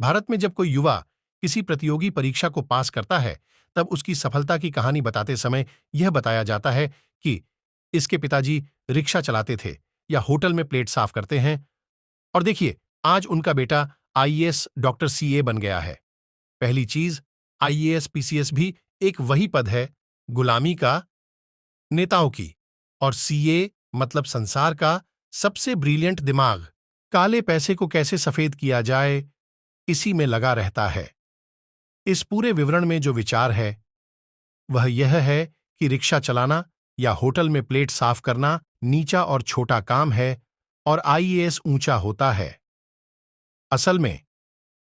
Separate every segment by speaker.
Speaker 1: भारत में जब कोई युवा किसी प्रतियोगी परीक्षा को पास करता है, तब उसकी सफलता की कहानी बताते समय यह बताया जाता है कि इसके पिताजी रिक्शा चलाते थे या होटल में प्लेट साफ करते हैं, और देखिए, आज उनका बेटा आईएएस, डॉक्टर, सीए बन गया है। पहली चीज, आईएएस पीसीएस भी एक वही पद है, गुलामी का, नेताओं की। और सीए मतलब संसार का सबसे ब्रिलियंट दिमाग, काले पैसे को कैसे सफेद किया जाए, इसी में लगा रहता है। इस पूरे विवरण में जो विचार है वह यह है कि रिक्शा चलाना या होटल में प्लेट साफ करना नीचा और छोटा काम है और आईएएस ऊंचा होता है। असल में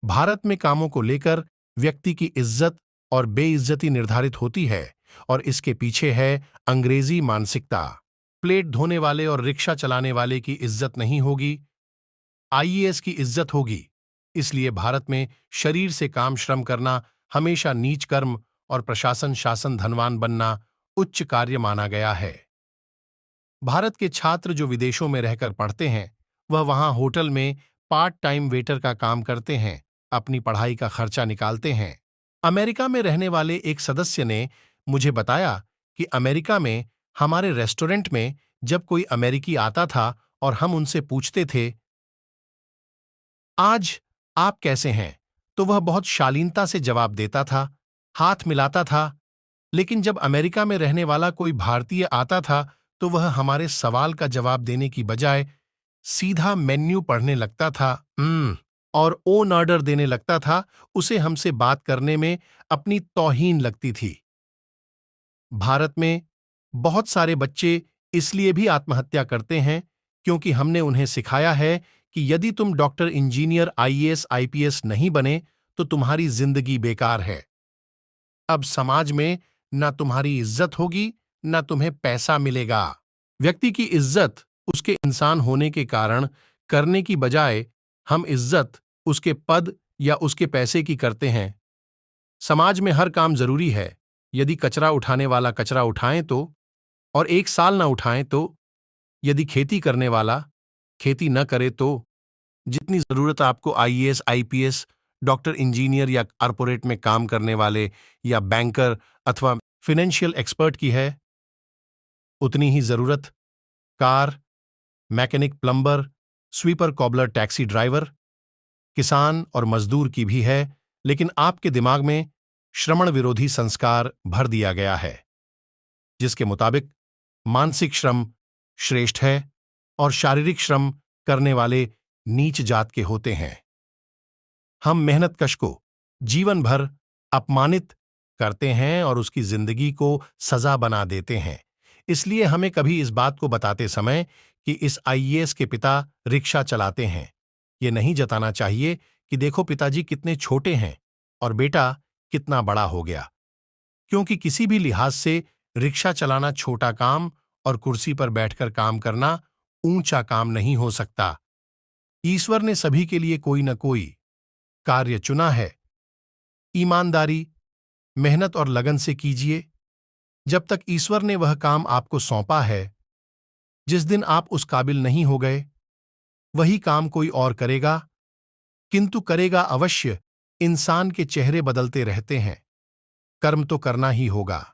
Speaker 1: भारत में कामों को लेकर व्यक्ति की इज्जत और बेइज्जती निर्धारित होती है, और इसके पीछे है अंग्रेजी मानसिकता। प्लेट धोने वाले और रिक्शा चलाने वाले की इज्जत नहीं होगी, आईएएस की इज्जत होगी। इसलिए भारत में शरीर से काम श्रम करना हमेशा नीच कर्म और प्रशासन शासन धनवान बनना उच्च कार्य माना गया है। भारत के छात्र जो विदेशों में रहकर पढ़ते हैं, वह वहां होटल में पार्ट टाइम वेटर का काम करते हैं, अपनी पढ़ाई का खर्चा निकालते हैं। अमेरिका में रहने वाले एक सदस्य ने मुझे बताया कि अमेरिका में हमारे रेस्टोरेंट में जब कोई अमेरिकी आता था और हम उनसे पूछते थे, आज आप कैसे हैं, तो वह बहुत शालीनता से जवाब देता था, हाथ मिलाता था। लेकिन जब अमेरिका में रहने वाला कोई भारतीय आता था, तो वह हमारे सवाल का जवाब देने की बजाय सीधा मेन्यू पढ़ने लगता था, और ओन ऑर्डर देने लगता था। उसे हमसे बात करने में अपनी तौहीन लगती थी। भारत में बहुत सारे बच्चे इसलिए भी आत्महत्या करते हैं क्योंकि हमने उन्हें सिखाया है कि यदि तुम डॉक्टर, इंजीनियर, आईएएस, आईपीएस नहीं बने तो तुम्हारी जिंदगी बेकार है। अब समाज में ना तुम्हारी इज्जत होगी, ना तुम्हें पैसा मिलेगा। व्यक्ति की इज्जत उसके इंसान होने के कारण करने की बजाय हम इज्जत उसके पद या उसके पैसे की करते हैं। समाज में हर काम जरूरी है। यदि कचरा उठाने वाला कचरा उठाएं तो, और एक साल ना उठाएं तो, यदि खेती करने वाला खेती न करे तो, जितनी जरूरत आपको आईएएस, आईपीएस, डॉक्टर, इंजीनियर या कॉर्पोरेट में काम करने वाले या बैंकर अथवा फाइनेंशियल एक्सपर्ट की है, उतनी ही जरूरत car, mechanic, plumber, sweeper, cobbler, taxi driver, किसान और मजदूर की भी है। लेकिन आपके दिमाग में श्रमण विरोधी संस्कार भर दिया गया है, जिसके मुताबिक मानसिक श्रम श्रेष्ठ है और शारीरिक श्रम करने वाले नीच जात के होते हैं। हम मेहनतकश को जीवन भर अपमानित करते हैं और उसकी जिंदगी को सजा बना देते हैं। इसलिए हमें कभी इस बात को बताते समय कि इस आईएएस के पिता रिक्शा चलाते हैं, ये नहीं जताना चाहिए कि देखो पिताजी कितने छोटे हैं और बेटा कितना बड़ा हो गया, क्योंकि किसी भी लिहाज से रिक्शा चलाना छोटा काम और कुर्सी पर बैठकर काम करना ऊंचा काम नहीं हो सकता। ईश्वर ने सभी के लिए कोई न कोई कार्य चुना है। ईमानदारी, मेहनत और लगन से कीजिए। जब तक ईश्वर ने वह काम आपको सौंपा है, जिस दिन आप उस काबिल नहीं हो गए, वही काम कोई और करेगा, किंतु करेगा अवश्य। इंसान के चेहरे बदलते रहते हैं, कर्म तो करना ही होगा।